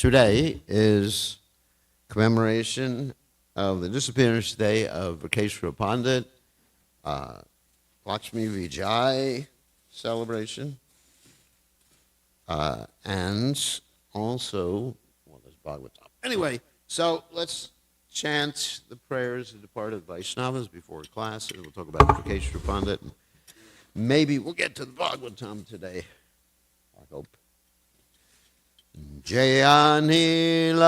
Today is commemoration of the disappearance day of Vakeshwara Pandit, Lakshmi Vijay celebration, and also, well, there's Bhagavatam. Anyway, so let's chant the prayers of departed Vaishnavas before class, and we'll talk about Vakeshwara Pandit. And maybe we'll get to the Bhagavatam today, I hope. Jayanilo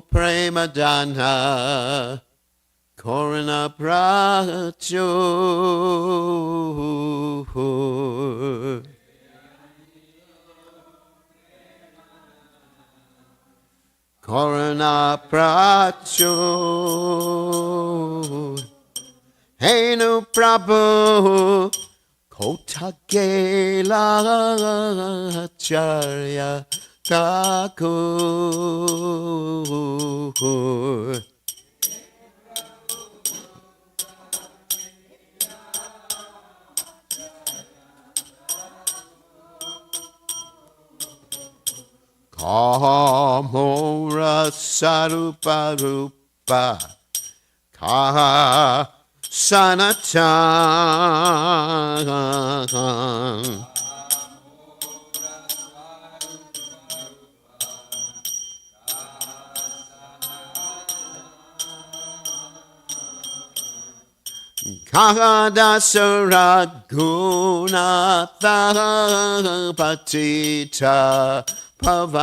Premadana Korana Pracho Korana Pracho Henu Prabhu Kotagela Charya Thakur Kamora Sarupa Rupa Kaha Sanatan Kahadasara Gunatha Patita Pavan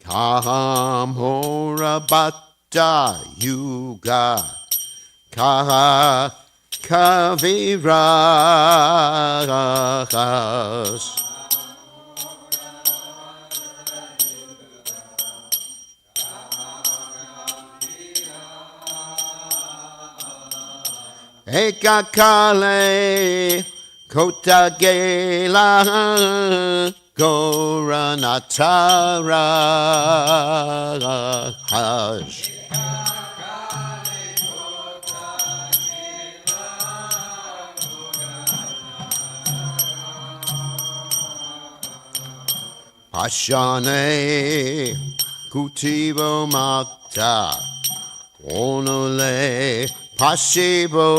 Kahamora Bhatta Yuga Kaha Kaviras Ekakale Kotagela Goranatara Haj Ashane Kutivo Makta Onole Pashibo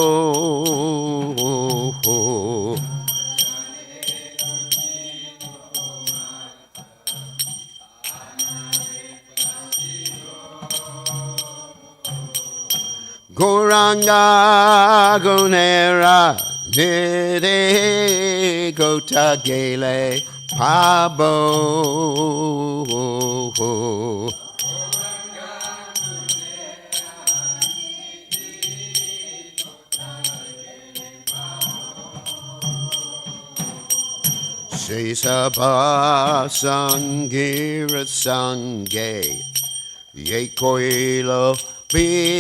Goranga Gonera Nide Gotagele Pabo Sesaba Sangira Sange Yekoilo Bilahas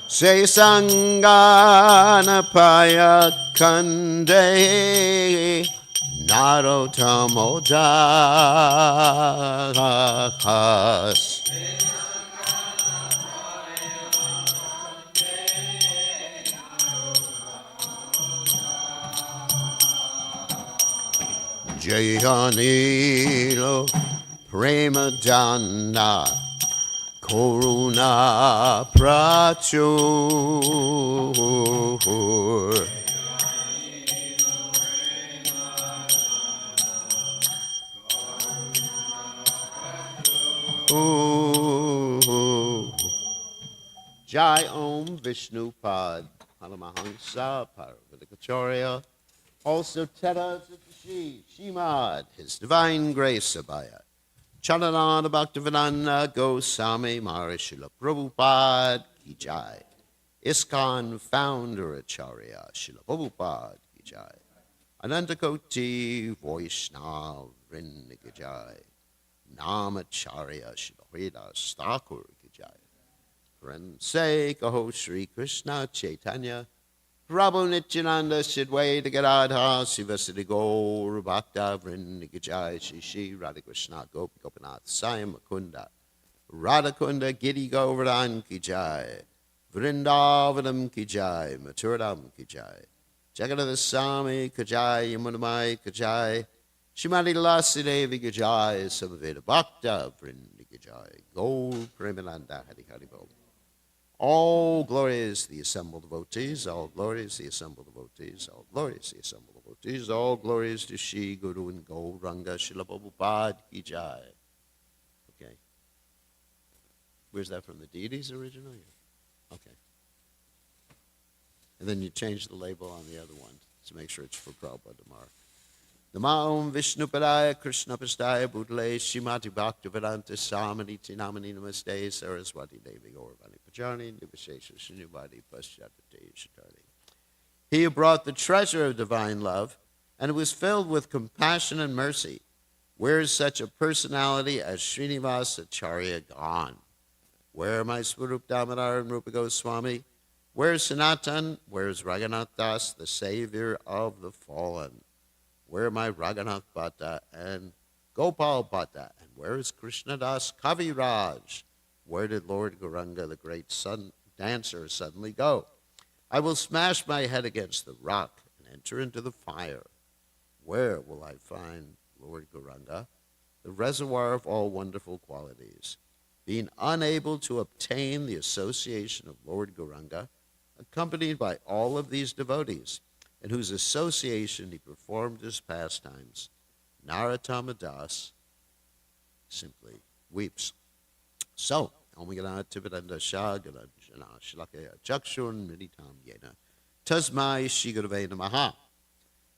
Se Sangana Paya Kande Narotamodas Jayanilo Premadana Koruna Pracho Jai Om Vishnu Pad Paramahansa Paravatikacharya. Also Teta Shimad, His Divine Grace Abaya. Chalananda Bhaktivedanta Goswami Maharishi Prabhupada Ki Jai. ISKCON Founder Acharya Srila Prabhupada Ki Jai. Anantakoti Vaishnava Vrinda Ki Jai. Namacharya Srila Hridas Thakur Ki Jai. Ren say Kaho Shri Krishna Chaitanya Prabhu Nityananda Sidwaita Gadadha Sivasati Gaur Bhakta Vrindikajai Shri Shri Radha Krishna Gopi Gopinath Sayam Mukunda Radhakunda Giri Govardhan Ki Jai Vrindavanam Ki Jai Maturadam Ki Jai Jagannath Swami Ki Jai Yamunamai Ki Jai Shrimati Lasi Devi Ki Jai Samaveda Bhakta Vrindi Ki Jai Gaur Premananda Hari Hari Bol. All glory is to the assembled devotees, all glory is to the assembled devotees, all glory is to the assembled devotees, all glory is to Shri Guru and Gauranga Srila Prabhupada Ki Jai. Okay. Where's that from? The deities originally? Okay. And then you change the label on the other one to make sure it's for Prabhupada tomorrow. Namo Vishnu Padaya Krishna Pastaya Bhutale Shrimati Bhaktivedanta Samaniti Namani Namaste Saraswati Devi Gauravani Pajani Nivashesha Shinubadi Paschapati Shatari. He who brought the treasure of divine love and was filled with compassion and mercy. Where is such a personality as Srinivas Acharya gone? Where are my Swarup Damodar and Rupa Goswami? Where is Sanatan? Where is Raghunath Das, the savior of the fallen? Where are my Raghunath Bhatta and Gopal Bhatta? And where is Krishna Das Kaviraj? Where did Lord Gauranga, the great dancer, suddenly go? I will smash my head against the rock and enter into the fire. Where will I find Lord Gauranga, the reservoir of all wonderful qualities? Being unable to obtain the association of Lord Gauranga, accompanied by all of these devotees, in whose association he performed his pastimes, Narottama Das simply weeps. So, Omigana Tividanda Shagala Shlakaya Chakshun Miditam Yena Tasmai Shigurave Namaha.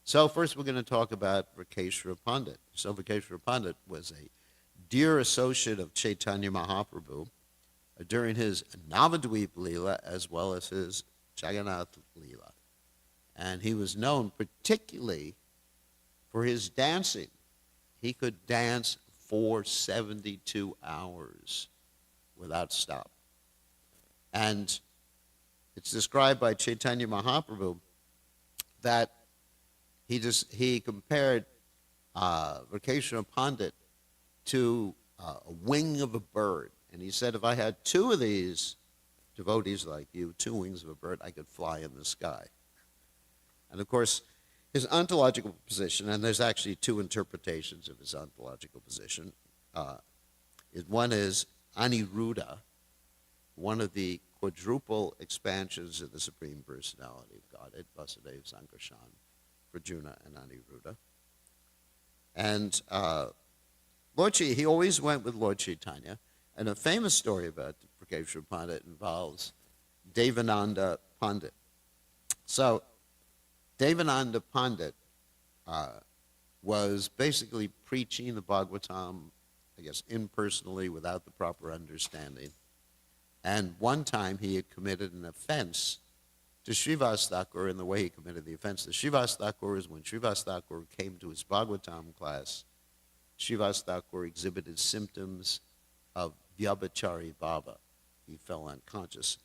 So first we're going to talk about Rakeshwara Pandit. So Rakeshwara Pandit was a dear associate of Chaitanya Mahaprabhu during his Navadvip Leela as well as his Jagannath Leela. And he was known particularly for his dancing. He could dance for 72 hours without stop. And it's described by Chaitanya Mahaprabhu that he compared Rakeshwara Pandit to a wing of a bird. And he said, if I had two of these devotees like you, two wings of a bird, I could fly in the sky. And of course, his ontological position, and there's actually two interpretations of his ontological position. One is Aniruddha, one of the quadruple expansions of the Supreme Personality of Godhead, Vasudeva, Sankarshan, Prajuna, and Aniruddha. And he always went with Lord Chaitanya. And a famous story about Rakeshwara Pandit involves Devananda Pandit. So, Devananda Pandit was basically preaching the Bhagavatam, I guess, impersonally without the proper understanding. And one time he had committed an offense to Srivas Thakur in the way he committed the offense to Srivas Thakur is when Srivas Thakur came to his Bhagavatam class, Srivas Thakur exhibited symptoms of Vyabhachari Bhava. He fell unconscious.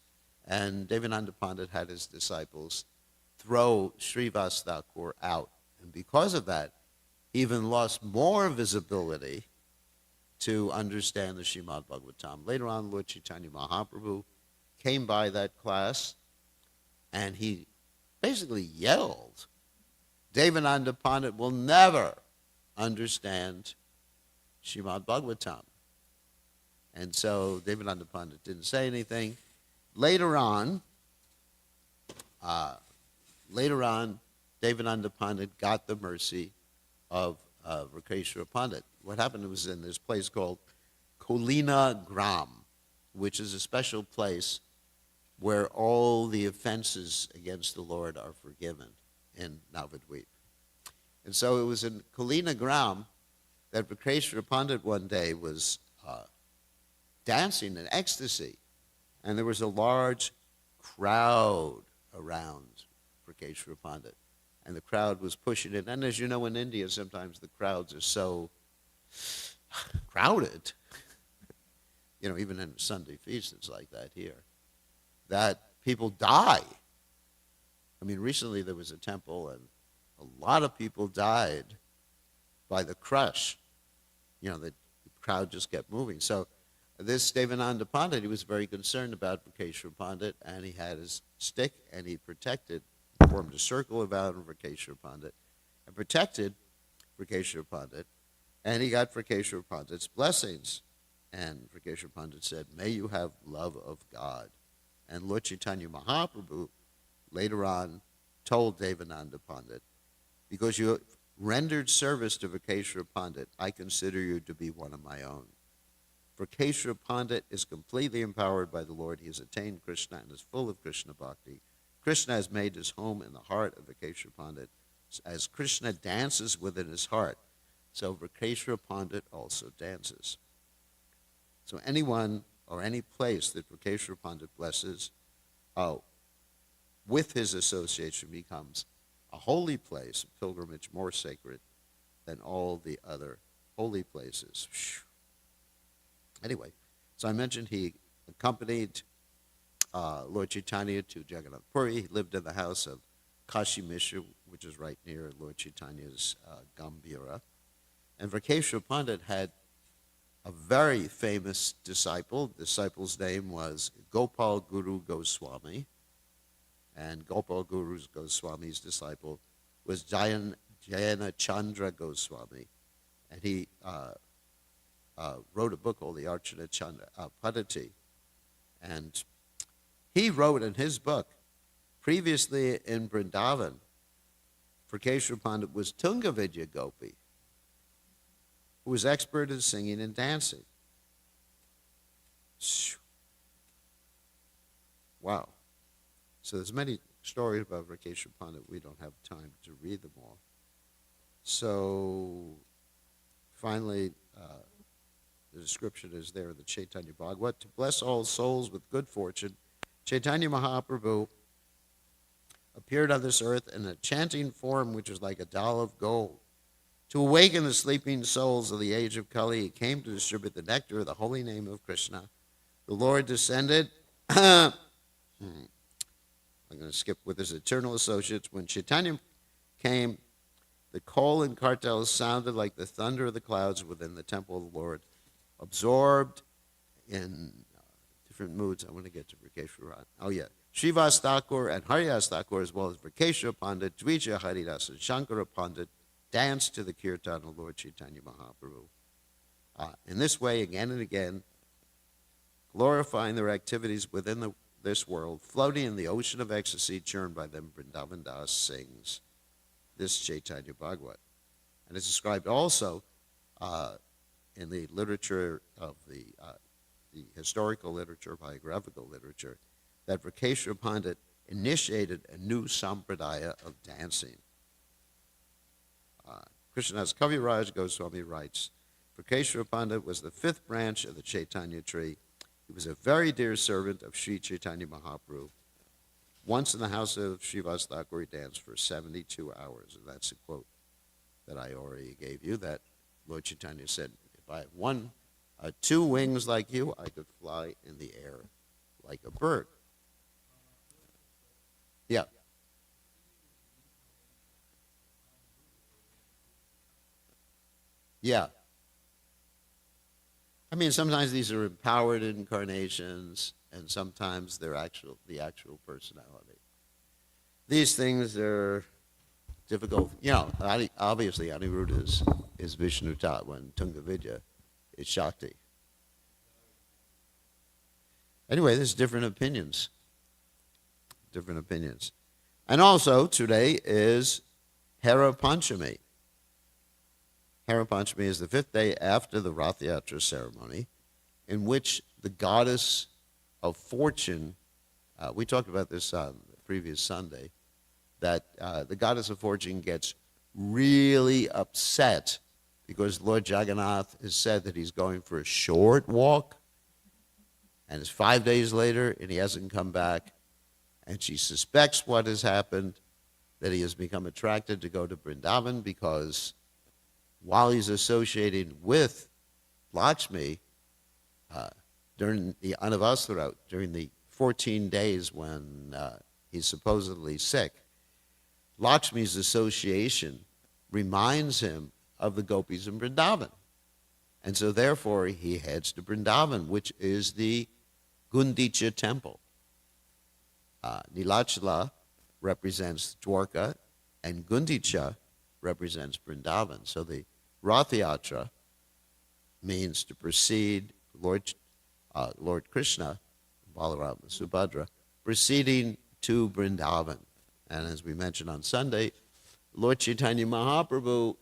And Devananda Pandit had his disciples throw Srivas Thakur out. And because of that, he even lost more of his ability to understand the Srimad Bhagavatam. Later on, Lord Chaitanya Mahaprabhu came by that class, and he basically yelled, Devananda Pandit will never understand Srimad Bhagavatam. And so Devananda Pandit didn't say anything. Later on, Devananda Pandit got the mercy of Rakeshwara Pandit. What happened was in this place called Kolina Gram, which is a special place where all the offenses against the Lord are forgiven in Navadvip. And so it was in Kolina Gram that Rakeshwara Pandit one day was dancing in ecstasy, and there was a large crowd around Rakeshwara Pandit, and the crowd was pushing it. And as you know, in India, sometimes the crowds are so crowded. Even in Sunday feast, it's like that here. that people die. I mean, recently there was a temple, and a lot of people died by the crush. The crowd just kept moving. So this Devananda Pandit, he was very concerned about Vrikeshwar Pandit, and he had his stick, and he formed a circle around Vrikeshwar Pandit, and protected Vrikeshwar Pandit, and he got Vrikeshwar Pandit's blessings. And Vrikeshwar Pandit said, "May you have love of God." And Lord Chaitanya Mahaprabhu later on told Devananda Pandit, "Because you rendered service to Vrikeshwar Pandit, I consider you to be one of my own." Vrikeshwar Pandit is completely empowered by the Lord. He has attained Krishna and is full of Krishna bhakti. Krishna has made his home in the heart of Vrikeshwar Pandit, as Krishna dances within his heart. So Vrikeshwar Pandit also dances. So anyone or any place that Vrikeshwar Pandit blesses, with his association becomes a holy place, a pilgrimage more sacred than all the other holy places. Anyway, so I mentioned he accompanied Lord Chaitanya to Jagannath Puri. He lived in the house of Kashi Mishra, which is right near Lord Chaitanya's Gambhira. And Vrikeshwar Pandit had a very famous disciple. The disciple's name was Gopal Guru Goswami. And Gopal Guru Goswami's disciple was Jayana Chandra Goswami. And he wrote a book called the Archana Chandra Padati. And he wrote in his book, previously in Vrindavan, Vrikeshwar Pandit was Tungavidya Gopi, who was expert in singing and dancing. Wow. So there's many stories about Vrikeshwar Pandit. We don't have time to read them all. So finally, the description is there in the Chaitanya Bhagavat. To bless all souls with good fortune, Chaitanya Mahaprabhu appeared on this earth in a chanting form which was like a doll of gold. To awaken the sleeping souls of the age of Kali, he came to distribute the nectar of the holy name of Krishna. The Lord descended. I'm going to skip with his eternal associates. When Chaitanya came, the call and cartel sounded like the thunder of the clouds within the temple of the Lord. Absorbed in different moods. I want to get to Vrikeshwar. Oh, yeah. Srivas Thakur and Haridas Thakur, as well as Vrikeshwar Pandit, Dvija Haridas, and Shankara Pandit, danced to the kirtan of Lord Chaitanya Mahaprabhu. In this way, again and again, glorifying their activities within this world, floating in the ocean of ecstasy churned by them, Vrindavan Das sings this Chaitanya Bhagavat. And it's described also in the literature of the historical literature, biographical literature, that Vrikeshwar Pandit initiated a new sampradaya of dancing. Krishnadas Kaviraj Goswami writes, Vrikeshwar Pandit was the fifth branch of the Chaitanya tree. He was a very dear servant of Sri Chaitanya Mahaprabhu. Once in the house of Srivas Thakur, he danced for 72 hours. And that's a quote that I already gave you, that Lord Chaitanya said, if I had two wings like you, I could fly in the air like a bird. Yeah. Yeah. I mean, sometimes these are empowered incarnations, and sometimes they're the actual personality. These things are difficult. You know, obviously Aniruddha is Vishnu Tattva, and Tungavidya is Shakti. Anyway, there's different opinions. Different opinions. And also, today is Hera Panchami. Hera Panchami is the fifth day after the Rath Yatra ceremony, in which the goddess of fortune, we talked about this on the previous Sunday, that the goddess of fortune gets really upset because Lord Jagannath has said that he's going for a short walk, and it's 5 days later, and he hasn't come back, and she suspects what has happened, that he has become attracted to go to Vrindavan because while he's associating with Lakshmi during the Anavasara, during the 14 days when he's supposedly sick, Lakshmi's association reminds him of the gopis in Vrindavan. And so therefore he heads to Vrindavan, which is the Gundicha temple. Nilachala represents Dwarka, and Gundicha represents Vrindavan. So the Rath Yatra means to precede Lord Krishna, Balaram and Subhadra, proceeding to Vrindavan. And as we mentioned on Sunday, Lord Chaitanya Mahaprabhu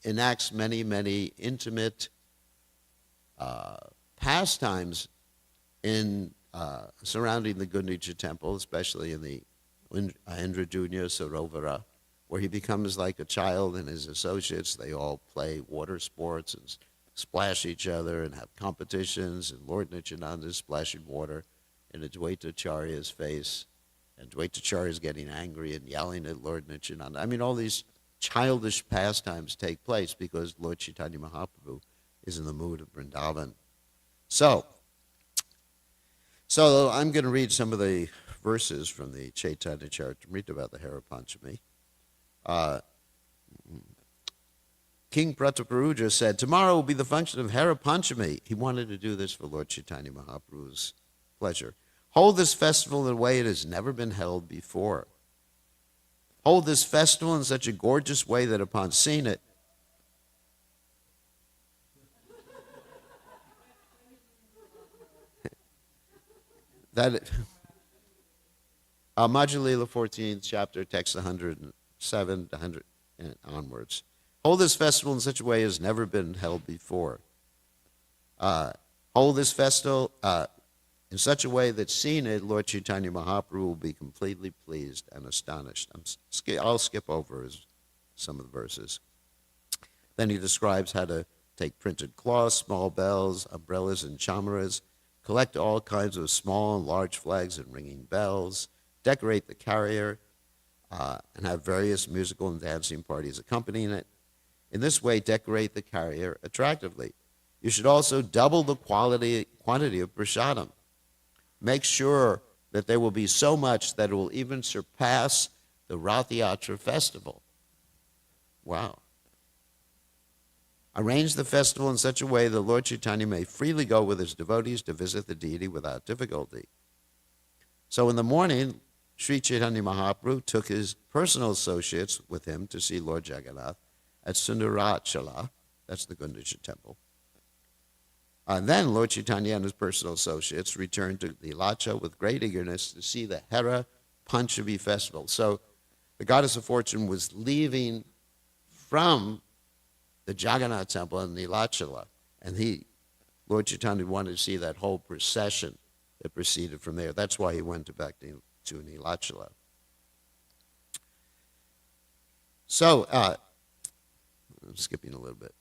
enacts many, many intimate pastimes in surrounding the Gundicha temple, especially in the Indradunya Sarovara, where he becomes like a child and his associates. They all play water sports and splash each other and have competitions, and Lord Nityananda is splashing water in Advaitacharya's face, and Advaitacharya is getting angry and yelling at Lord Nityananda. I mean, all these childish pastimes take place because Lord Chaitanya Mahaprabhu is in the mood of Vrindavan. So I'm going to read some of the verses from the Chaitanya Charitamrita about the Hera Panchami. King Prataparuja said, tomorrow will be the function of Hera Panchami. He wanted to do this for Lord Chaitanya Mahaprabhu's pleasure. Hold this festival in a way it has never been held before. Hold this festival in such a gorgeous way that upon seeing it, Majjhila 14th chapter, text 107 to 100 and onwards. Hold this festival in such a way as never been held before. Hold this festival in such a way that seeing it, Lord Chaitanya Mahaprabhu will be completely pleased and astonished. I'll skip over some of the verses. Then he describes how to take printed cloth, small bells, umbrellas, and chamaras, collect all kinds of small and large flags and ringing bells, decorate the carrier, and have various musical and dancing parties accompanying it. In this way, decorate the carrier attractively. You should also double the quantity of prasadam. Make sure that there will be so much that it will even surpass the Rath Yatra festival. Wow. Arrange the festival in such a way that Lord Chaitanya may freely go with his devotees to visit the deity without difficulty. So in the morning, Sri Chaitanya Mahaprabhu took his personal associates with him to see Lord Jagannath at Sundarachala, that's the Gundicha temple. And then Lord Chaitanya and his personal associates returned to Nilachala with great eagerness to see the Hera Panchami festival. So the goddess of fortune was leaving from the Jagannath temple in Nilachala, and Lord Chaitanya wanted to see that whole procession that proceeded from there. That's why he went back to Nilachala. So, I'm skipping a little bit.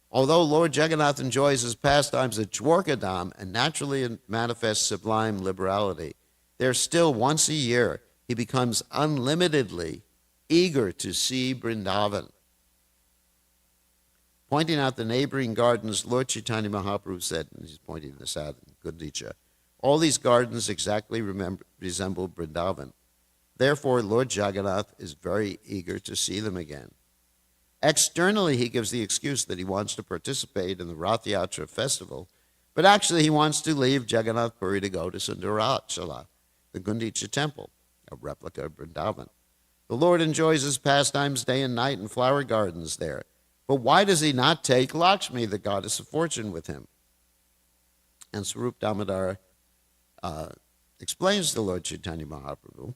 Although Lord Jagannath enjoys his pastimes at Dwarkadam and naturally manifests sublime liberality, there still once a year he becomes unlimitedly eager to see Vrindavan. Pointing out the neighboring gardens, Lord Chaitanya Mahaprabhu said, and he's pointing this out in Gundicha, all these gardens exactly resemble Vrindavan. Therefore, Lord Jagannath is very eager to see them again. Externally, he gives the excuse that he wants to participate in the Rath Yatra festival, but actually he wants to leave Jagannath Puri to go to Sundarachala, the Gundicha temple, a replica of Vrindavan. The Lord enjoys his pastimes day and night in flower gardens there. But why does he not take Lakshmi, the goddess of fortune, with him? And Swarup Damodar explains to Lord Chaitanya Mahaprabhu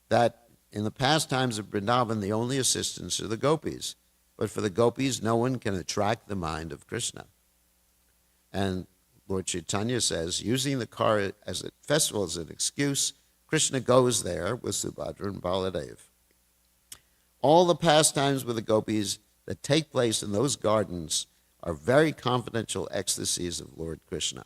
that in the pastimes of Vrindavan, the only assistants are the gopis. But for the gopis, no one can attract the mind of Krishna. And Lord Chaitanya says, using the car as a festival as an excuse, Krishna goes there with Subhadra and Baladev. All the pastimes with the gopis that take place in those gardens are very confidential ecstasies of Lord Krishna.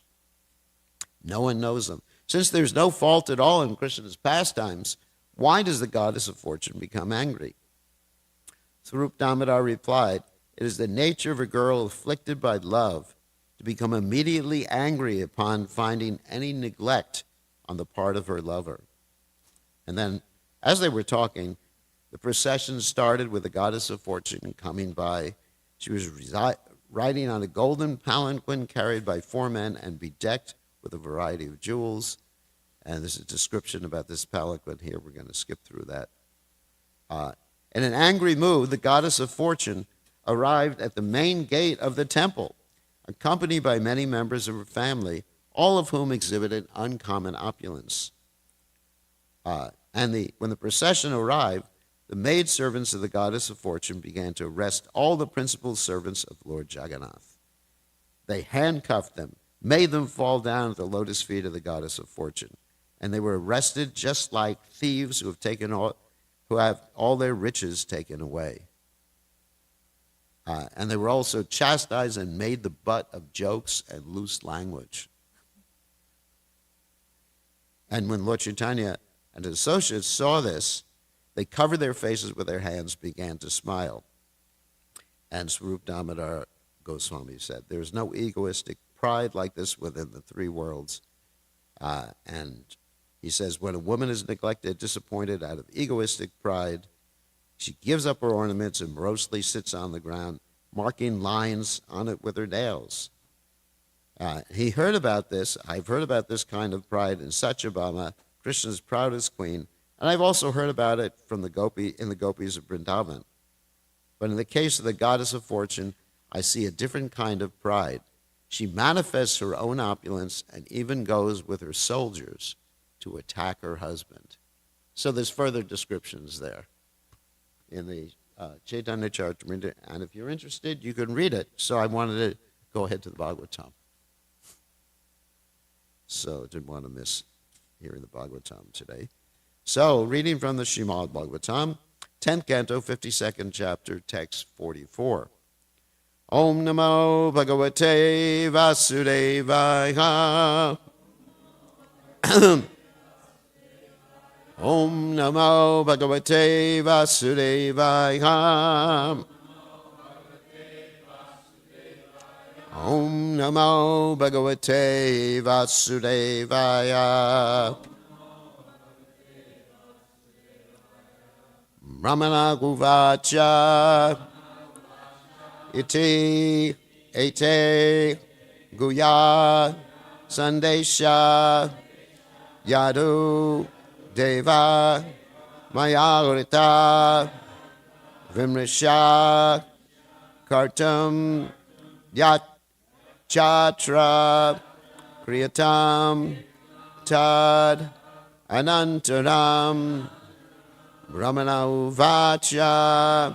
No one knows them. Since there's no fault at all in Krishna's pastimes, why does the goddess of fortune become angry? Swarup Damodar replied, it is the nature of a girl afflicted by love to become immediately angry upon finding any neglect on the part of her lover. And then, as they were talking, the procession started with the goddess of fortune coming by. She was riding on a golden palanquin carried by 4 men and bedecked with a variety of jewels. And there's a description about this palanquin here. We're going to skip through that. In an angry mood, the goddess of fortune arrived at the main gate of the temple, accompanied by many members of her family, all of whom exhibited uncommon opulence. When the procession arrived, the maidservants of the goddess of fortune began to arrest all the principal servants of Lord Jagannath. They handcuffed them, made them fall down at the lotus feet of the goddess of fortune, and they were arrested just like thieves who have all their riches taken away. And they were also chastised and made the butt of jokes and loose language. And when Lord Chaitanya and his associates saw this, they covered their faces with their hands, began to smile. And Swarup Damodar Goswami said, there is no egoistic pride like this within the 3 worlds. And he says, when a woman is neglected, disappointed out of egoistic pride, she gives up her ornaments and morosely sits on the ground, marking lines on it with her nails. He heard about this. I've heard about this kind of pride in Satyabhama, Krishna's proudest queen, and I've also heard about it from the gopis of Vrindavan. But in the case of the goddess of fortune, I see a different kind of pride. She manifests her own opulence and even goes with her soldiers to attack her husband. So there's further descriptions there in the Chaitanya Charitamrita, and if you're interested, you can read it. So I wanted to go ahead to the Bhagavatam. So didn't want to miss hearing the Bhagavatam today. So, reading from the Srimad Bhagavatam, 10th canto, 52nd chapter, text 44. Om Namo Bhagavate Vasudevaya. Om Namo Bhagavate Vasudevaya. Om Namo Bhagavate Vasudevaya. Ramana Guvacha Iti Ete Guya Sandesha Yadu Deva Mayarita Vimrisha Kartam Yat Chatra Kriyatam Tad Anantaram Brahmana Uvacha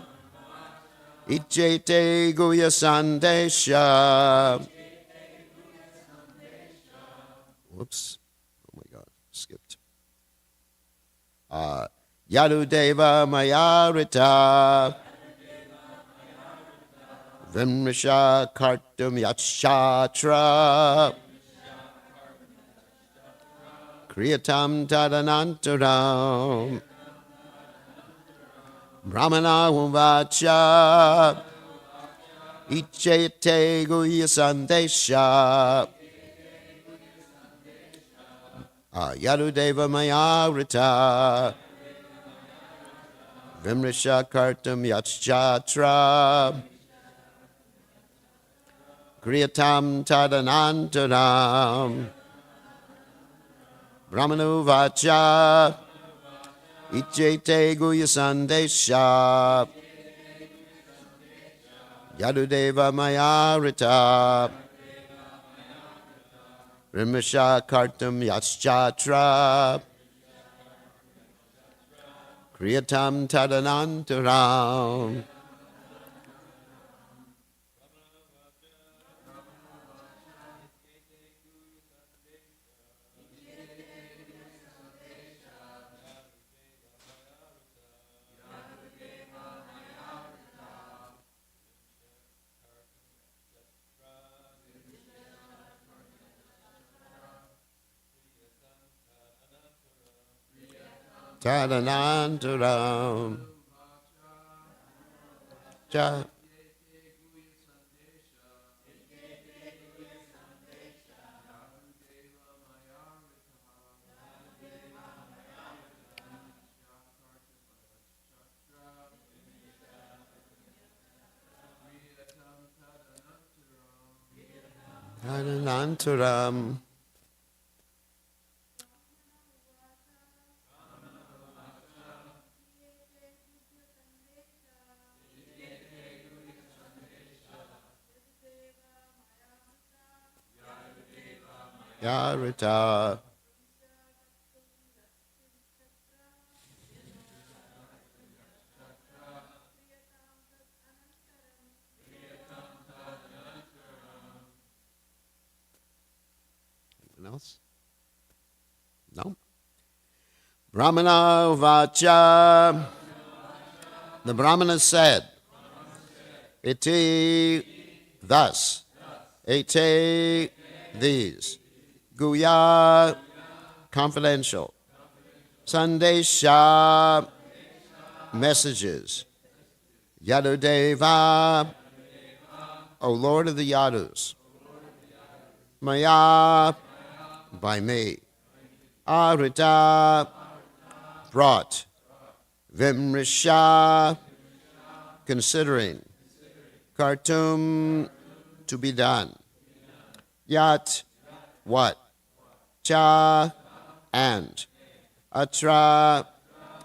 Ijete Guya Sandesha. Whoops. Oh my God. Skipped. Yadudeva Mayarita Vimrisha Kartum Yachatra Kriyatam Tadanantaram Brahmana Uvacha Ichete Guya Sandesha Yadudeva Mayarita Vimrisha Kartam Yachatra Kriyatam Tadanantaram Brahmana Uvacha Ichete Guya Sandesha Yadudeva Mayarita Vimrisha Kartam Yachatra Kriyatam Tadanantaram Tadanantaram Anantaram. Yarita. Anyone else? No? Brahmana Vacha. The Brahmana said, Iti, thus, Ete, these, Guya, confidential, Sandesha, messages, Yadudeva, O Lord of the Yadus, Maya, by me, Arita, brought, Vimrisha, considering, Kartum, to be done, Yat, what, Cha, and, Atra,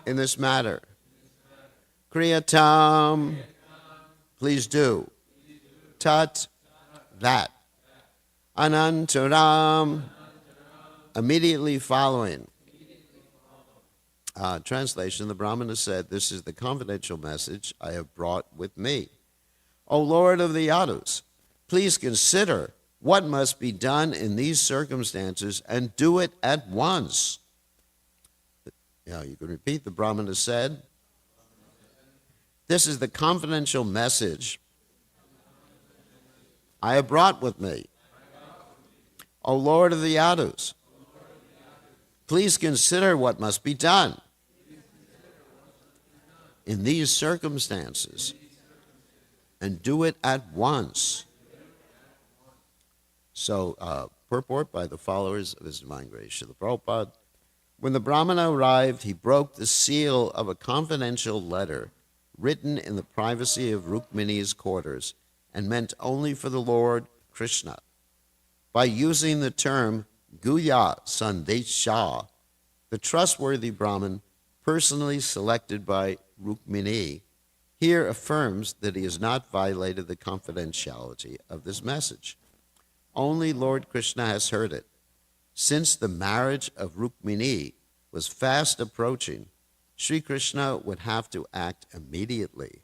in this matter, Kriyatam, please do, Tat, that, Anantaram, immediately following. Translation, the Brahmana said, this is the confidential message I have brought with me. O Lord of the Yadus, please consider what must be done in these circumstances and do it at once. Yeah, you can repeat, the Brahmana said, this is the confidential message I have brought with me. O Lord of the Yadus, please consider what must be done in these circumstances and do it at once. So, purport by the followers of His Divine Grace, Srila Prabhupada. When the Brahmana arrived, he broke the seal of a confidential letter written in the privacy of Rukmini's quarters and meant only for the Lord Krishna. By using the term Guya Sandesha, the trustworthy Brahmin, personally selected by Rukmini, here affirms that he has not violated the confidentiality of this message. Only Lord Krishna has heard it. Since the marriage of Rukmini was fast approaching, Sri Krishna would have to act immediately.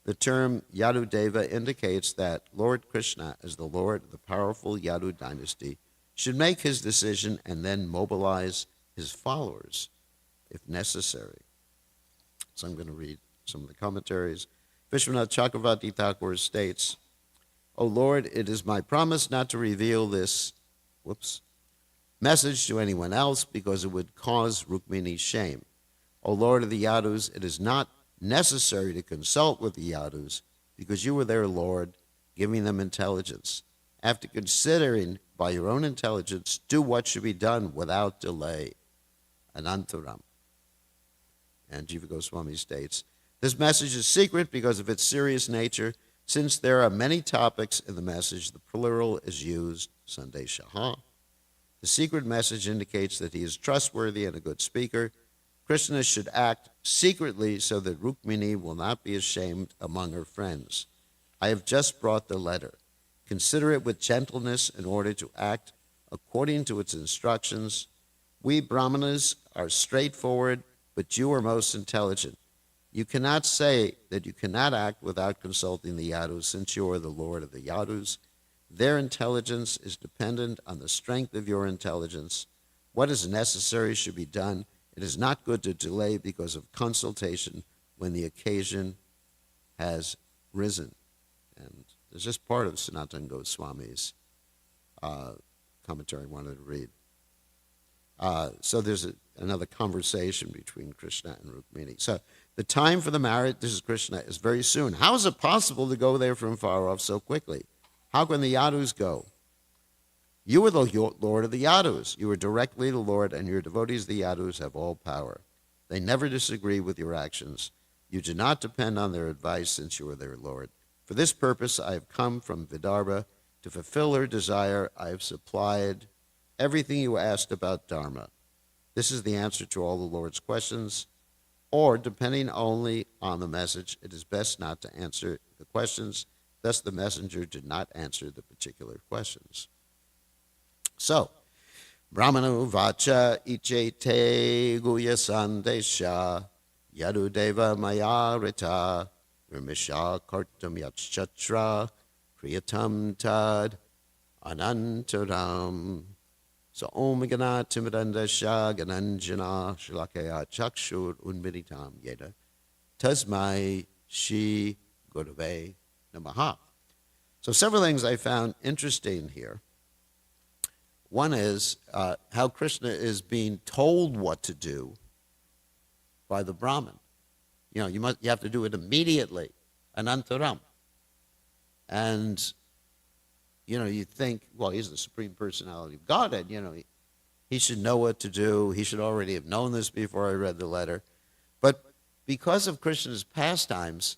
The term Yadudeva indicates that Lord Krishna, as the Lord of the powerful Yadu dynasty, should make his decision and then mobilize his followers if necessary. So I'm going to read some of the commentaries. Vishwanath Chakravarti Thakur states, O Lord, it is my promise not to reveal this message to anyone else because it would cause Rukmini shame. O Lord of the Yadus, it is not necessary to consult with the Yadus because you were their Lord, giving them intelligence. After considering by your own intelligence, do what should be done without delay. Anantaram. And Jiva Goswami states, this message is secret because of its serious nature. Since there are many topics in the message, the plural is used, Sandeshaha. The secret message indicates that he is trustworthy and a good speaker. Krishna should act secretly so that Rukmini will not be ashamed among her friends. I have just brought the letter. Consider it with gentleness in order to act according to its instructions. We Brahmanas are straightforward, but you are most intelligent. You cannot say that you cannot act without consulting the Yadus, since you are the Lord of the Yadus. Their intelligence is dependent on the strength of your intelligence. What is necessary should be done. It is not good to delay because of consultation when the occasion has risen. And there's just part of Sanatana Goswami's commentary I wanted to read. So there's another conversation between Krishna and Rukmini. So the time for the marriage, this is Krishna, is very soon. How is it possible to go there from far off so quickly? How can the Yadus go? You are the Lord of the Yadus. You are directly the Lord, and your devotees, the Yadus, have all power. They never disagree with your actions. You do not depend on their advice, since you are their Lord. For this purpose, I have come from Vidarbha To fulfill her desire, I have supplied everything you asked about Dharma. This is the answer to all the Lord's questions, or depending only on the message, it is best not to answer the questions. Thus, the messenger did not answer the particular questions. So, Brahmanu vacha ichete guya sandesha yadudeva maya rita Rimisha kartam yachchatra priyatam tad anantaram. So Om Gana Timidandasha Gananjana Shalakaya Chakshur Unmiritam Yeda Tasmai Shi Gurave Namaha. So several things I found interesting here. One is how Krishna is being told what to do by the Brahmin. You have to do it immediately, anantaram. And, you think, well, he's the Supreme Personality of Godhead, he should know what to do. He should already have known this before I read the letter. But because of Krishna's pastimes,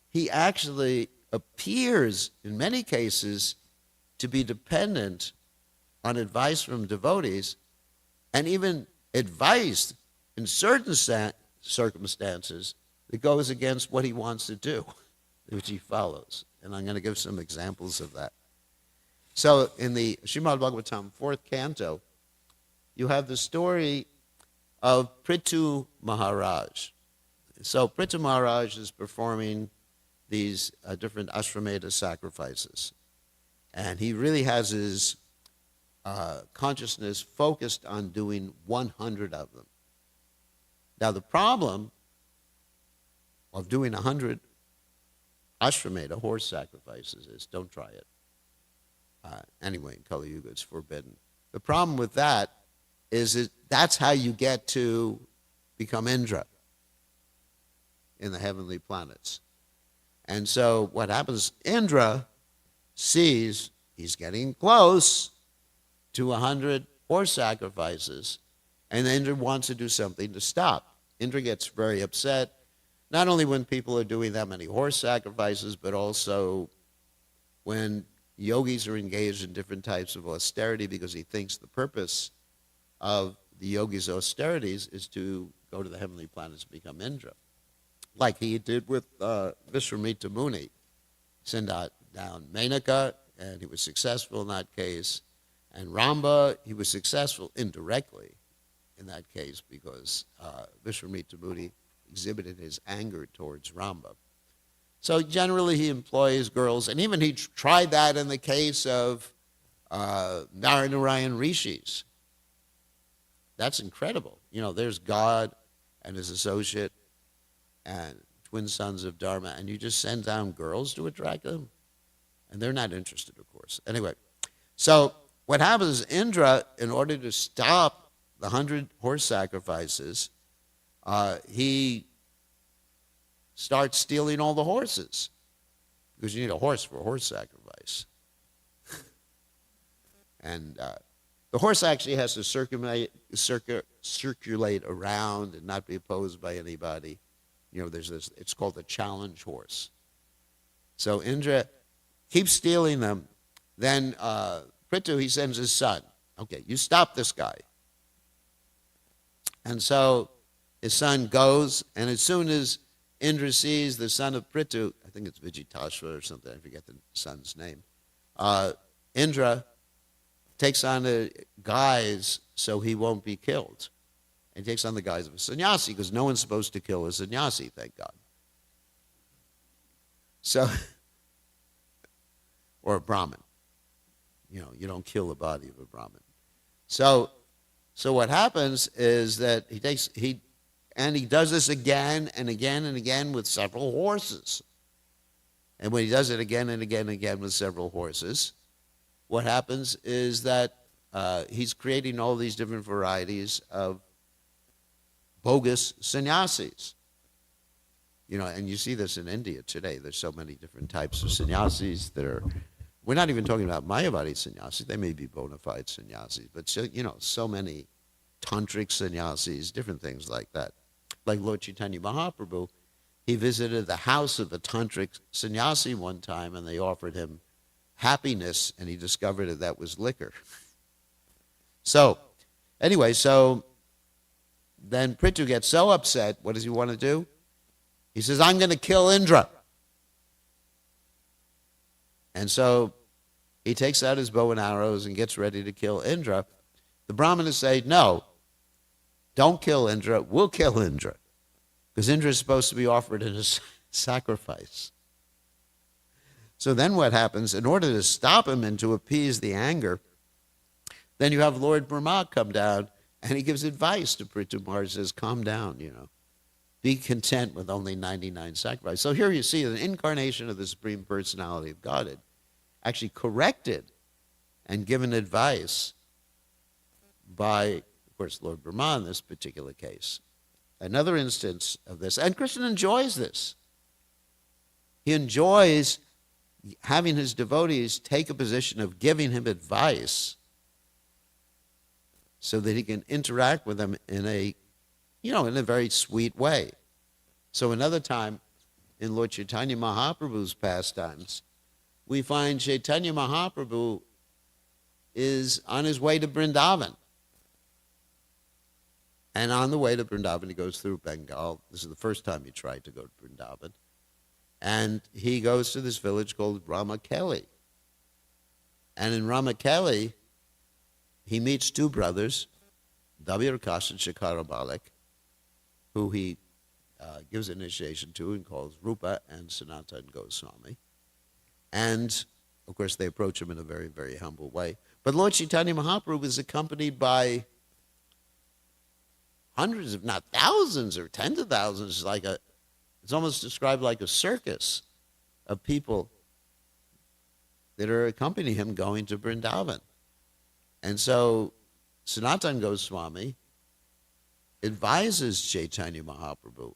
he actually appears, in many cases, to be dependent on advice from devotees, and even advice in certain circumstances that goes against what he wants to do, which he follows. And I'm going to give some examples of that. So in the Srimad Bhagavatam, 4th canto, you have the story of Prithu Maharaj. So Prithu Maharaj is performing these different Ashrameda sacrifices. And he really has his consciousness focused on doing 100 of them. Now the problem of doing 100 Ashrameda, horse sacrifices, is don't try it. Anyway, in Kali Yuga, it's forbidden. The problem with that is that's how you get to become Indra in the heavenly planets. And so what happens, Indra sees he's getting close to 100 horse sacrifices, and Indra wants to do something to stop. Indra gets very upset, not only when people are doing that many horse sacrifices, but also when yogis are engaged in different types of austerity, because he thinks the purpose of the yogis' austerities is to go to the heavenly planets and become Indra. Like he did with Vishwamitra Muni. Sent out down Menaka, and he was successful in that case. And Ramba, he was successful indirectly in that case because Vishwamitra Muni exhibited his anger towards Ramba. So generally he employs girls, and even he tried that in the case of Narayan Rishis. That's incredible. There's God and his associate and twin sons of Dharma, and you just send down girls to attract them? And they're not interested, of course. Anyway, so what happens is Indra, in order to stop the 100 horse sacrifices, he starts stealing all the horses, because you need a horse for a horse sacrifice. And the horse actually has to circulate around and not be opposed by anybody. There's this, it's called the challenge horse. So Indra keeps stealing them. Then Prithu, he sends his son. Okay, you stop this guy. And so his son goes, and as soon as Indra sees the son of Prithu, I think it's Vijitashva or something, I forget the son's name, Indra takes on a guise so he won't be killed. And he takes on the guise of a sannyasi, because no one's supposed to kill a sannyasi, thank God. So, or a Brahmin. You don't kill the body of a Brahmin. So what happens is that he does this again and again and again with several horses. And when he does it again and again and again with several horses, what happens is that he's creating all these different varieties of bogus sannyasis. And you see this in India today. There's so many different types of sannyasis that are, we're not even talking about Mayavadi sannyasis. They may be bona fide sannyasis, but so many tantric sannyasis, different things like that. Like Lord Chaitanya Mahaprabhu, he visited the house of a tantric sannyasi one time, and they offered him happiness, and he discovered that was liquor. So, anyway, so then Prithu gets so upset. What does he want to do? He says, I'm going to kill Indra. And so he takes out his bow and arrows and gets ready to kill Indra. The Brahmanas say, no, don't kill Indra. We'll kill Indra. Because Indra is supposed to be offered in a sacrifice. So then what happens? In order to stop him and to appease the anger, then you have Lord Brahma come down, and he gives advice to Prithu Maharaj. Says, calm down, Be content with only 99 sacrifices. So here you see an incarnation of the Supreme Personality of Godhead actually corrected and given advice by, of course, Lord Brahma in this particular case. Another instance of this, and Krishna enjoys this. He enjoys having his devotees take a position of giving him advice so that he can interact with them in a very sweet way. So another time in Lord Chaitanya Mahaprabhu's pastimes, we find Chaitanya Mahaprabhu is on his way to Vrindavan. And on the way to Vrindavan, he goes through Bengal. This is the first time he tried to go to Vrindavan. And he goes to this village called Ramakeli. And in Ramakeli, he meets two brothers, Dabirakash and Shakarabalek, who he gives initiation to and calls Rupa and Sanatana Goswami. And, of course, they approach him in a very, very humble way. But Lord Chaitanya Mahaprabhu is accompanied by hundreds, if not thousands, or tens of thousands. It's almost described like a circus of people that are accompanying him going to Vrindavan. And so Sanatana Goswami advises Chaitanya Mahaprabhu.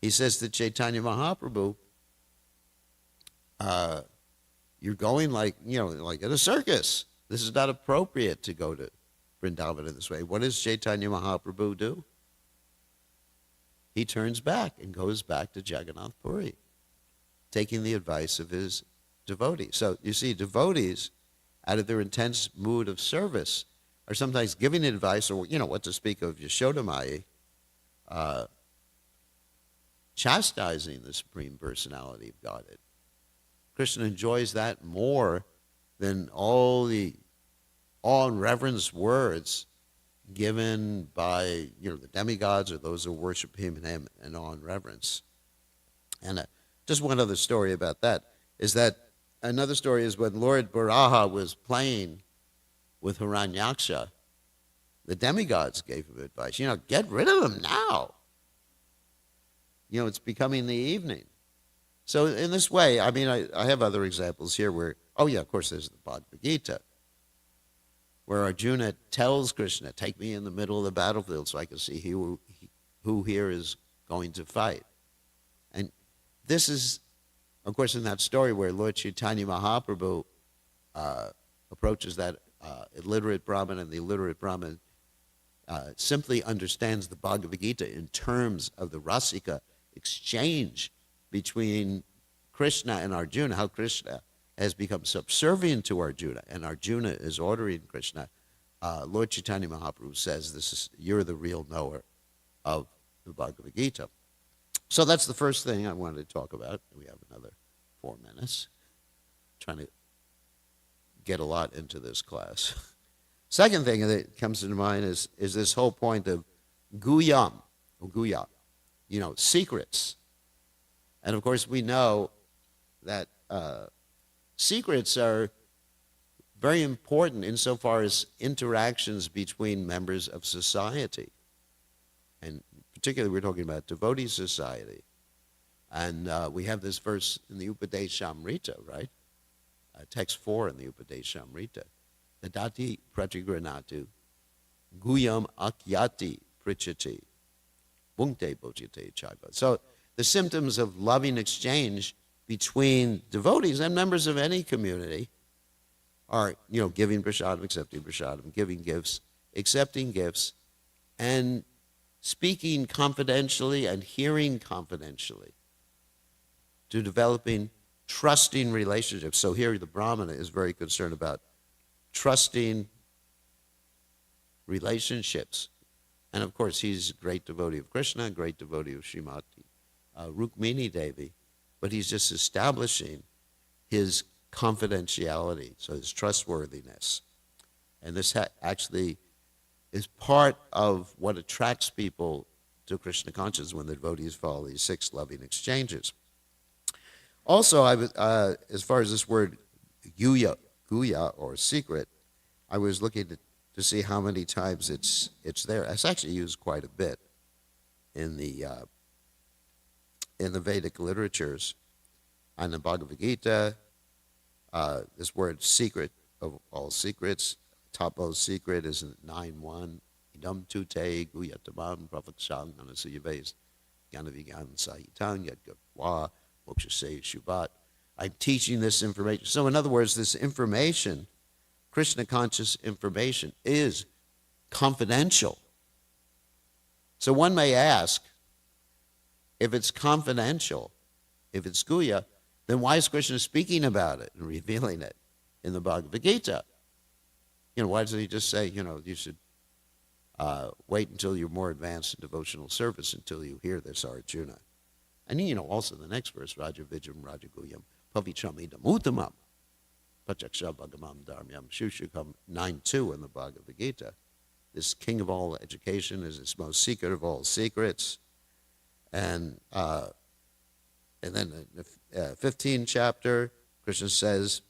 He says to Chaitanya Mahaprabhu, you're going like at a circus. This is not appropriate to go to Vrindavan in this way. What does Chaitanya Mahaprabhu do? He turns back and goes back to Jagannath Puri, taking the advice of his devotees. So you see, devotees, out of their intense mood of service, are sometimes giving advice, or what to speak of Yashodamai, chastising the Supreme Personality of Godhead. Krishna enjoys that more than all the awe and reverence words given by the demigods or those who worship him in awe and reverence. And just one other story about that is that another story is when Lord Varaha was playing with Hiranyaksha, the demigods gave him advice. Get rid of him now. It's becoming the evening. So in this way, I have other examples here where, of course, there's the Bhagavad Gita, where Arjuna tells Krishna, take me in the middle of the battlefield so I can see who here is going to fight. And this is, of course, in that story where Lord Chaitanya Mahaprabhu approaches that illiterate Brahmin, and the illiterate Brahmin simply understands the Bhagavad Gita in terms of the Rasika exchange between Krishna and Arjuna, how Krishna has become subservient to Arjuna, and Arjuna is ordering Krishna. Lord Chaitanya Mahaprabhu says, you're the real knower of the Bhagavad Gita. So that's the first thing I wanted to talk about. We have another 4 minutes. Trying to get a lot into this class. Second thing that comes to mind is this whole point of guyam, or guya, secrets. And of course we know that secrets are very important insofar as interactions between members of society. And particularly we're talking about devotee society. And we have this verse in the Upadeshamrita, right? Text 4 in the Upadeshamrita. Nadati pratigranatu guyam akyati prichati bhunkte bhojite chaiva. So the symptoms of loving exchange between devotees and members of any community are, giving prasadam, accepting prasadam, giving gifts, accepting gifts, and speaking confidentially and hearing confidentially, to developing trusting relationships. So here the Brahmana is very concerned about trusting relationships. And of course, he's a great devotee of Krishna, a great devotee of Srimati Rukmini Devi, but he's just establishing his confidentiality, so his trustworthiness. And this actually is part of what attracts people to Krishna consciousness when the devotees follow these 6 loving exchanges. Also, as far as this word guya or secret, I was looking to see how many times it's there. It's actually used quite a bit in the Vedic literatures. And the Bhagavad Gita, this word secret of all secrets, topmost secret is 9.1. Idam tute guyatamam pravaksham anasuyaves gyanavigan sahitang yad gatva mokshase shubat. I'm teaching this information. So in other words, this information, Krishna conscious information, is confidential. So one may ask, if it's confidential, if it's guya, then why is Krishna speaking about it and revealing it in the Bhagavad Gita? Why doesn't he just say, you should wait until you're more advanced in devotional service until you hear this, Arjuna? And also the next verse, Raja Vijam Raja Guyam Pavichamidam Uttamam Pachaksha Bhagamam Dharmyam Shushukam 9.2 in the Bhagavad Gita. This king of all education is its most secret of all secrets. And then in the 15th chapter, Krishna says,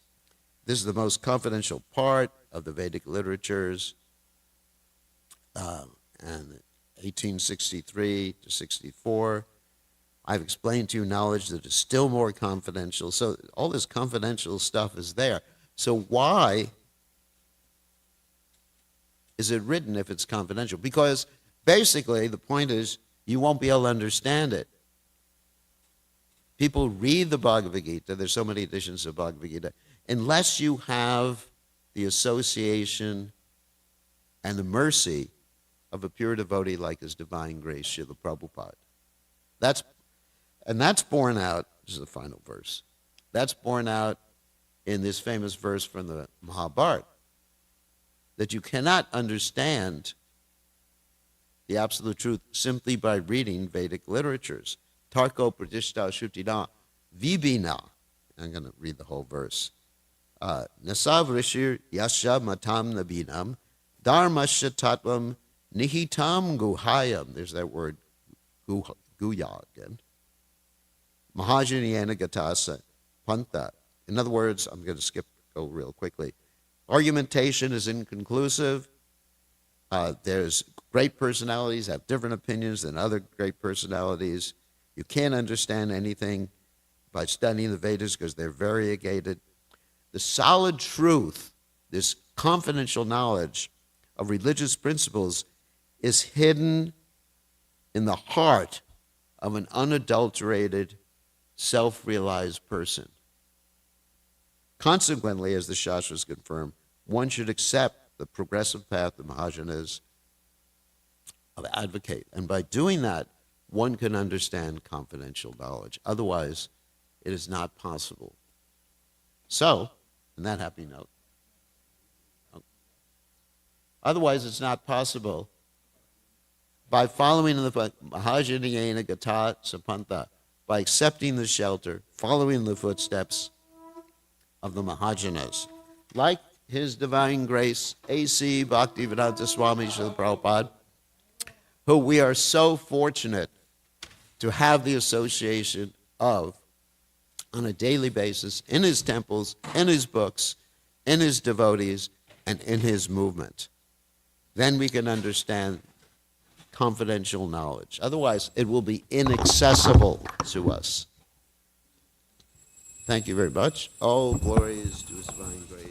this is the most confidential part of the Vedic literatures. And 1863 to 64, I've explained to you knowledge that is still more confidential. So all this confidential stuff is there. So why is it written if it's confidential? Because basically the point is you won't be able to understand it. People read the Bhagavad Gita, there's so many editions of Bhagavad Gita, unless you have the association and the mercy of a pure devotee like His Divine Grace, Srila Prabhupada. That's borne out, this is the final verse, that's borne out in this famous verse from the Mahabharata, that you cannot understand the absolute truth simply by reading Vedic literatures. Tarko pratishta shutina vibina. I'm going to read the whole verse. Nasavrishir yasha matam nabinam dharmasya tatvam nihitam guhayam. There's that word guya again. Mahajaniyana gatasa panta. In other words, I'm going to go real quickly. Argumentation is inconclusive. There's great personalities have different opinions than other great personalities. You can't understand anything by studying the Vedas because they're variegated. The solid truth, this confidential knowledge of religious principles, is hidden in the heart of an unadulterated, self-realized person. Consequently, as the Shastras confirm, one should accept the progressive path the Mahajanas advocate. And by doing that, one can understand confidential knowledge. Otherwise, it is not possible. So, on that happy note, otherwise it's not possible. By following the Mahajaniyena Gata Sapanta, by accepting the shelter, following the footsteps of the Mahajanas, like His Divine Grace, A.C. Bhaktivedanta Swami Srila Prabhupada, who we are so fortunate to have the association of on a daily basis in his temples, in his books, in his devotees, and in his movement. Then we can understand confidential knowledge. Otherwise, it will be inaccessible to us. Thank you very much. All glories to His Divine Grace.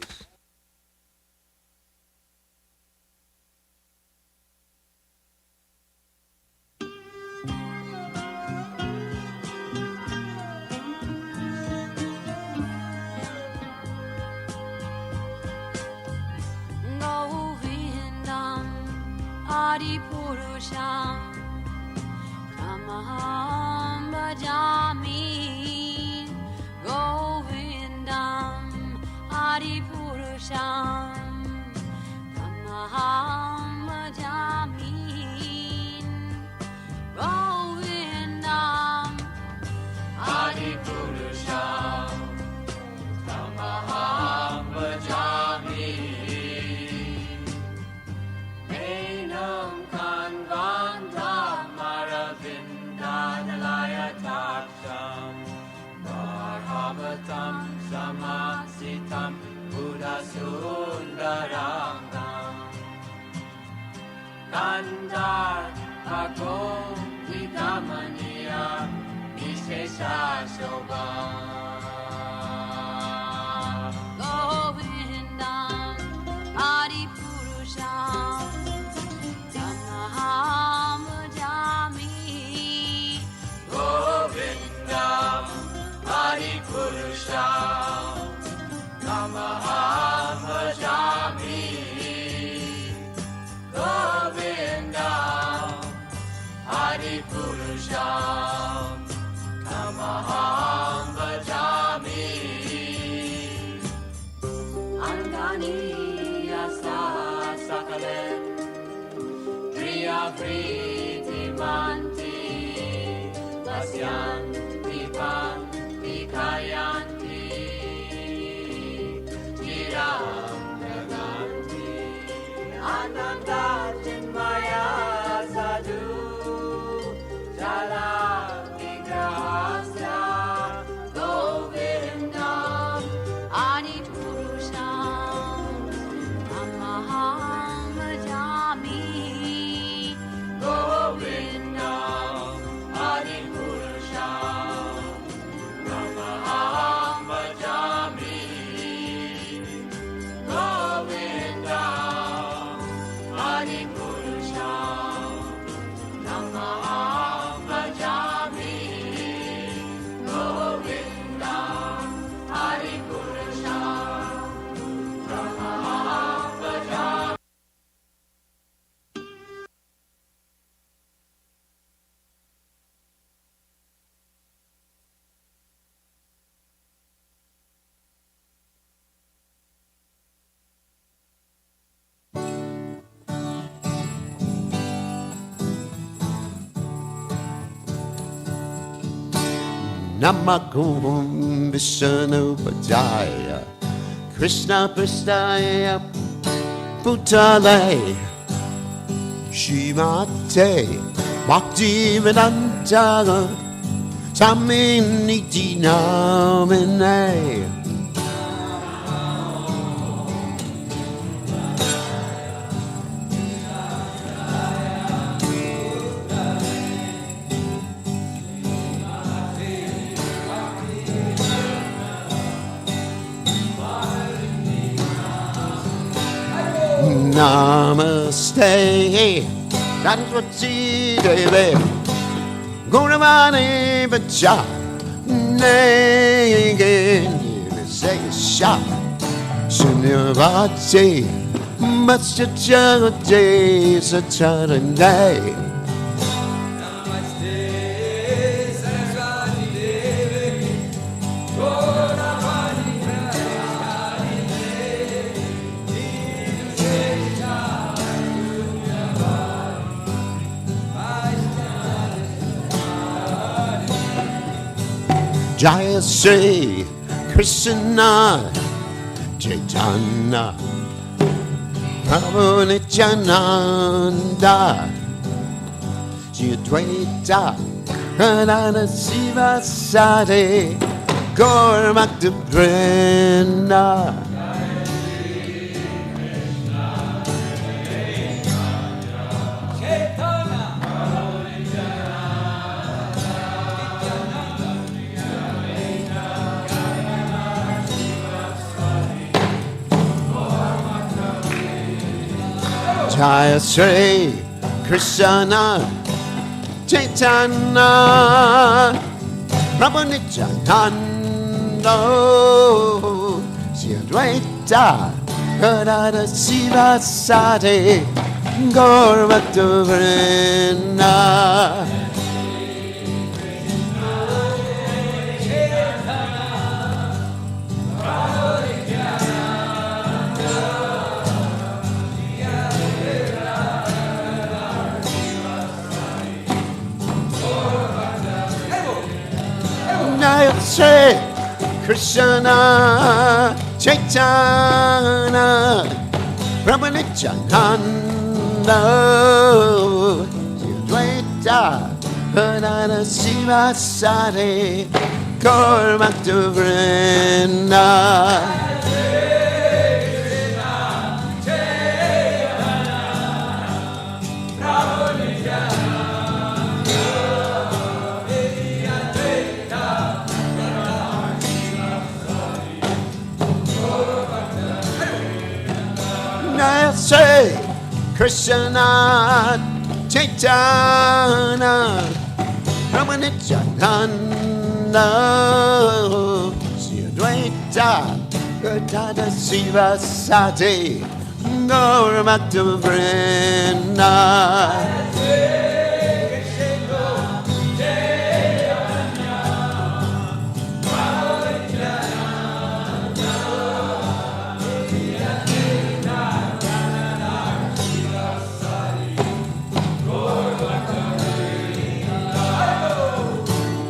Adipurusham Tamaham Bhajami Govindam Sitam Buddha Sundarangam Kandar Agong Vidamaniya Vishesha Shobha Govindam Adipurusham Tamaham Bhajami Govindam Adipurusham Tamaham Bhajami Govindam Adipurusham Tamaham Bhajami Angani Asa Sakale Priya Priti Manti Vasyan Vipan Vikayanti Jiram Naganti Ananda Chinmaya Sadhu Jala Vigrahasya Govindam Adipurusham Tamaham Bhajami Govindam Adipurusham Tamaham Bhajami Govindam Adipurusham Tamaham Bhajami Govindam Adipurusham Tamaham Bhajami Namakum Vishnu Padaya Krishna Prasthaya Putale Shimate Bhakti Vedanta Saminiti Namine Namaste Saraswati Devi Gauravani Vacha Negen Say Shah Sunyavati Matsachati Sacharanday Jaya Sri Krishna Chaitanya Prabhu Nityananda Shri Advaita Radha Shiva Sati Gaur Bhakta Vrinda Jaya Sri Krishna Chaitanya Prabhu Nityananda Shri Advaita Radha Shiva Sati Gaur Bhakta Vrinda Jaya Sri Krishna Chaitanya Prabhu Nityananda Shri Advaita Radha Shiva Sati Gaur Bhakta Vrinda say Krishna Chaitanya Ramanityananda Sri Advaita Gadada Siva Sati Gauravata Vrinda.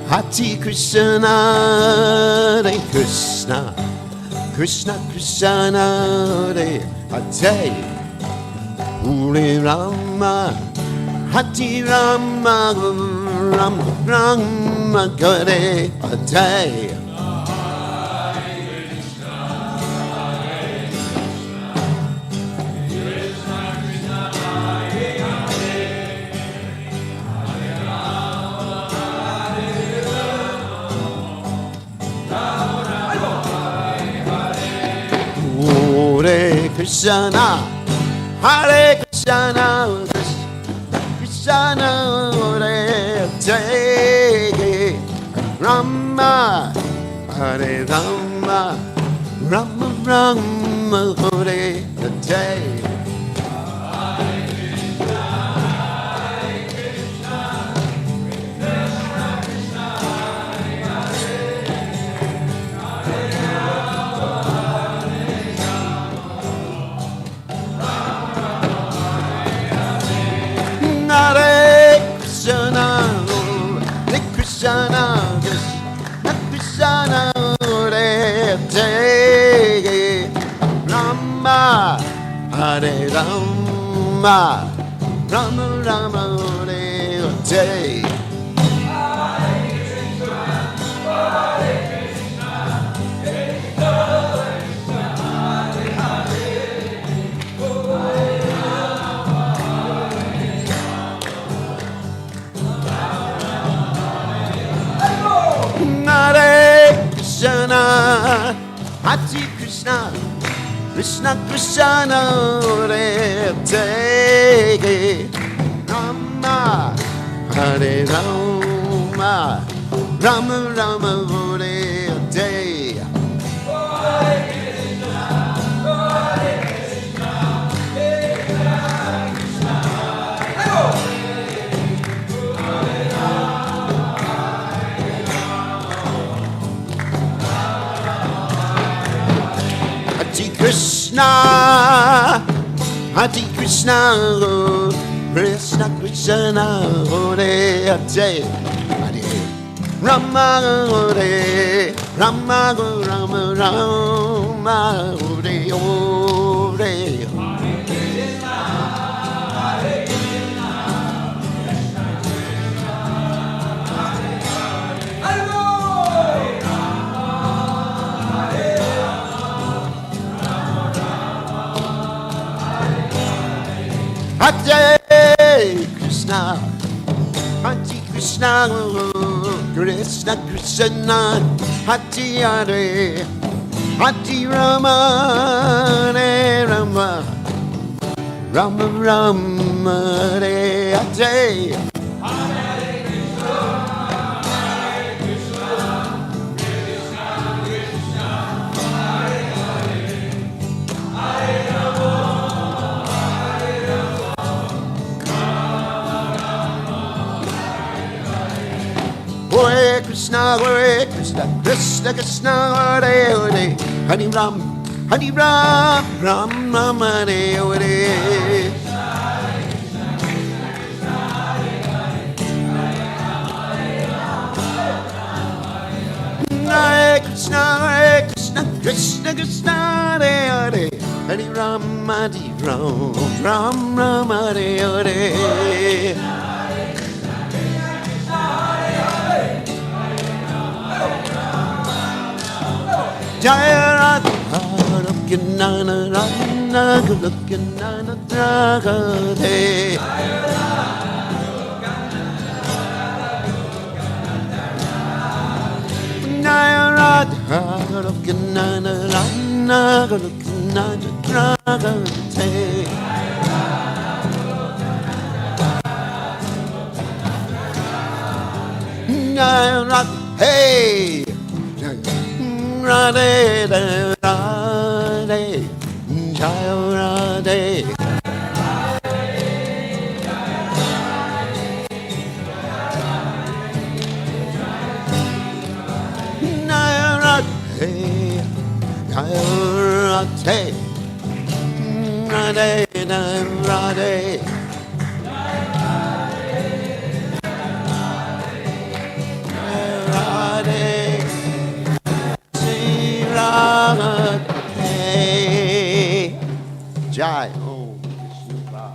Hare Krishna, Hare Krishna, Krishna Krishna, Hare Hare, Hare Rama, Hare Rama, Rama Rama, Hare Hare. Hare Krishna, Hare Krishna, Krishna Hare Hare, Rama, Hare Rama, Rama Rama, Hare Hare. Hare Krishna, Hare Krishna, Krishna Hare Hare, Rama, Hare Rama, Rama Rama Hare Hare. Hare Krishna, Hare Krishna, Krishna Krishna Hare Hare, Rama, Hare Rama, Rama Rama Hare Hare. Krishna, Hare Krishna, Krishna Krishna, Hare Hare, Hare Rama, Hare Rama, Rama Rama, Hare Hare. Hare Krishna, Hare Krishna, Krishna Krishna, Hare Hare, Hare Rama, Hare Rama, Rama Rama, Hare Hare. Hare Krishna, Krishna Krishna, Hare Hare, Hare Ram, Ram Ram, Hare Hare. Hare Krishna, Krishna Krishna, Hare Hare, Hare Ram, Ram Ram, Hare Hare. Jaya Radha, looking Nana Rana, looking Nana Dragade. Jaya Radha, looking Nana Rana, looking Nana Dragade. Hey! Rade, rade, jaya rade. Hey, rade, rade, rade. Jai Om Shiva.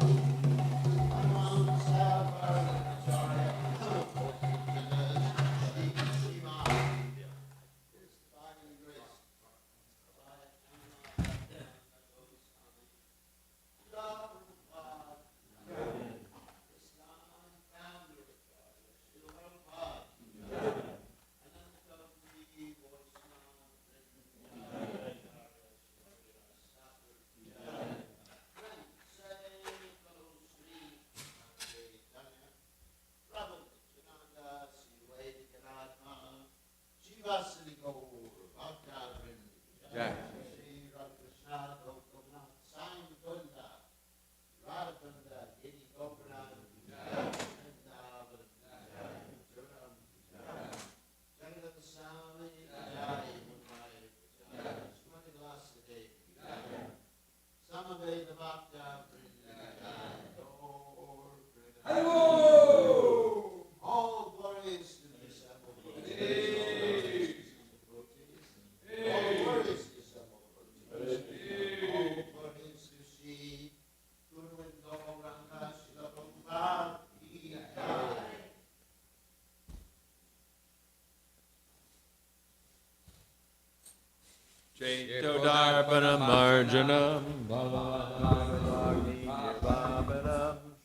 Chaitodarpanam marjanam bhavanam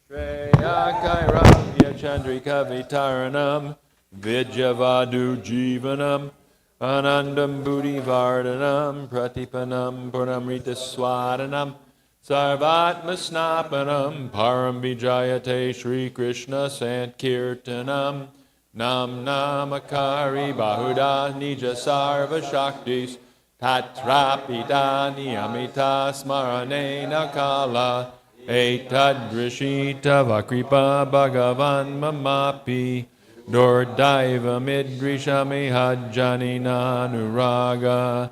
Shreyakairavya chandrika vitaranam Vidyavadu jivanam Anandam buddhi vardhanam Pratipanam purnamrita swadanam Sarvatma snapanam Param vijayate Shri Krishna Sankirtanam Nam namakari bahuda nija sarva shaktis Tatrapita niyamita smaranena kala Etadrishita vakripa bhagavan mamapi Dordaiva midrishami hajjanina nuraga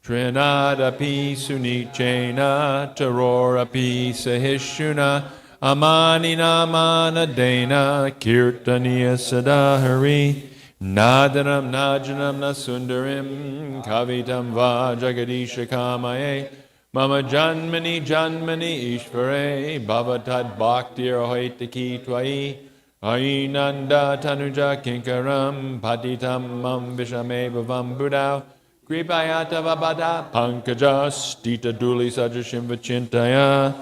Trinadapi sunichena tarorapi sahishuna Amanina manadena kirtaniya sadahari Nadanam najanam nasundarim kavitam va jagadisha kamaye Mama janmani janmani ishvare bhavatad bhaktir hoitaki twai Ainanda tanuja kinkaram patitam mam vishame bhavam buddha Kripayata vabada pankaja stita duli sajashim vachintaya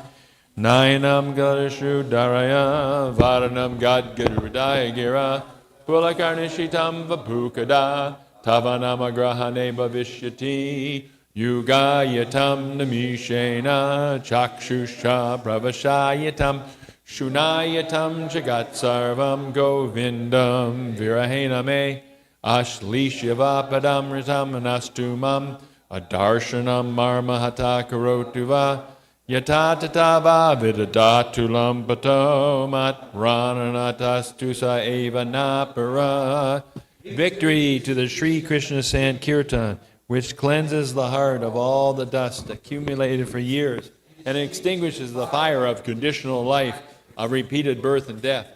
Nayanam gadashu daraya varanam gadgadrudaya gira Pulakarnishitam vapukada tavanama grahane bhavishyati Yugayatam namishena chakshusha pravashayatam Shunayatam jagat sarvam govindam virahena me Ashlishyavam ritam anastumam Adarshanam marmahata karotuva Yatatatava vidadatulam pato mat rananatastusa eva napara. Victory to the Sri Krishna Sankirtan, which cleanses the heart of all the dust accumulated for years and extinguishes the fire of conditional life, of repeated birth and death.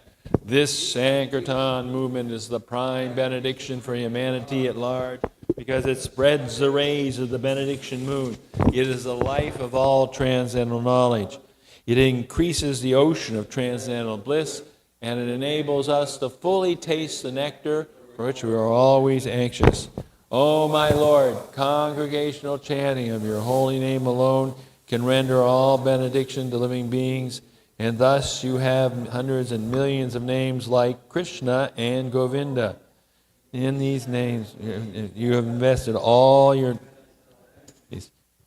This Sankirtan movement is the prime benediction for humanity at large because it spreads the rays of the benediction moon. It is the life of all transcendental knowledge. It increases the ocean of transcendental bliss, and it enables us to fully taste the nectar for which we are always anxious. O my Lord, congregational chanting of your holy name alone can render all benediction to living beings, and thus you have hundreds and millions of names like Krishna and Govinda. In these names, you have invested all your...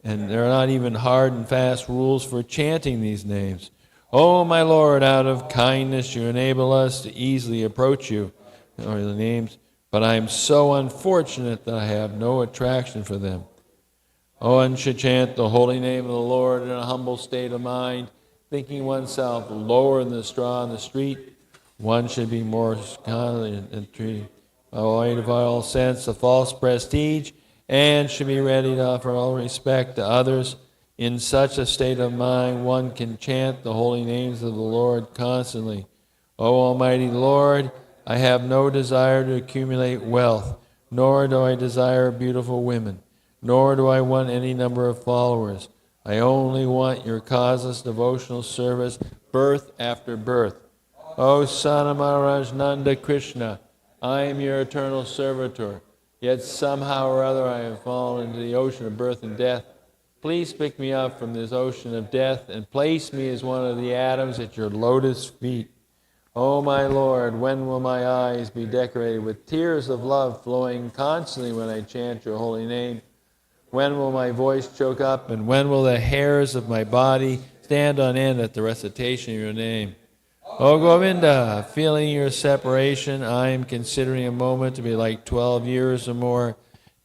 and there are not even hard and fast rules for chanting these names. Oh, my Lord, out of kindness you enable us to easily approach you, or the names, but I am so unfortunate that I have no attraction for them. Oh, one should chant the holy name of the Lord in a humble state of mind, thinking oneself lower than the straw on the street. One should be more kindly and treated, avoid of all sense of false prestige, and should be ready to offer all respect to others. In such a state of mind, one can chant the holy names of the Lord constantly. O Almighty Lord, I have no desire to accumulate wealth, nor do I desire beautiful women, nor do I want any number of followers. I only want your causeless devotional service, birth after birth. O Son of Maharaj Nanda Krishna, I am your eternal servitor, yet somehow or other I have fallen into the ocean of birth and death. Please pick me up from this ocean of death and place me as one of the atoms at your lotus feet. O my Lord, when will my eyes be decorated with tears of love flowing constantly when I chant your holy name? When will my voice choke up, and when will the hairs of my body stand on end at the recitation of your name? O Govinda, feeling your separation, I am considering a moment to be like 12 years or more.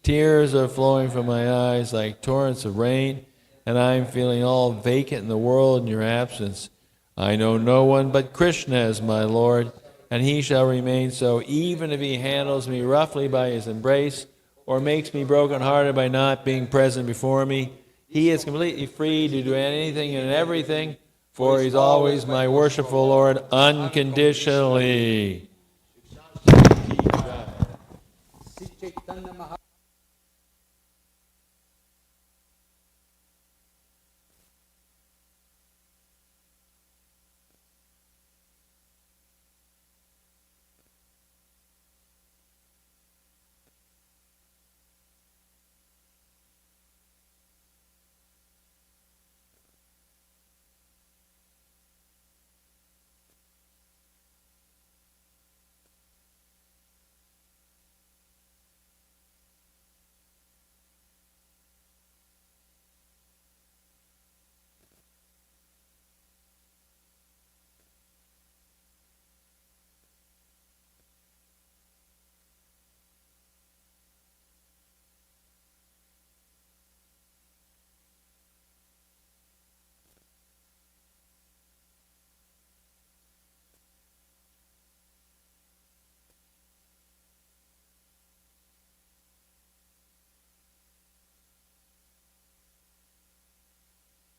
Tears are flowing from my eyes like torrents of rain, and I am feeling all vacant in the world in your absence. I know no one but Krishna as my Lord, and he shall remain so even if he handles me roughly by his embrace or makes me broken-hearted by not being present before me. He is completely free to do anything and everything, for he's always my worshipful Lord unconditionally.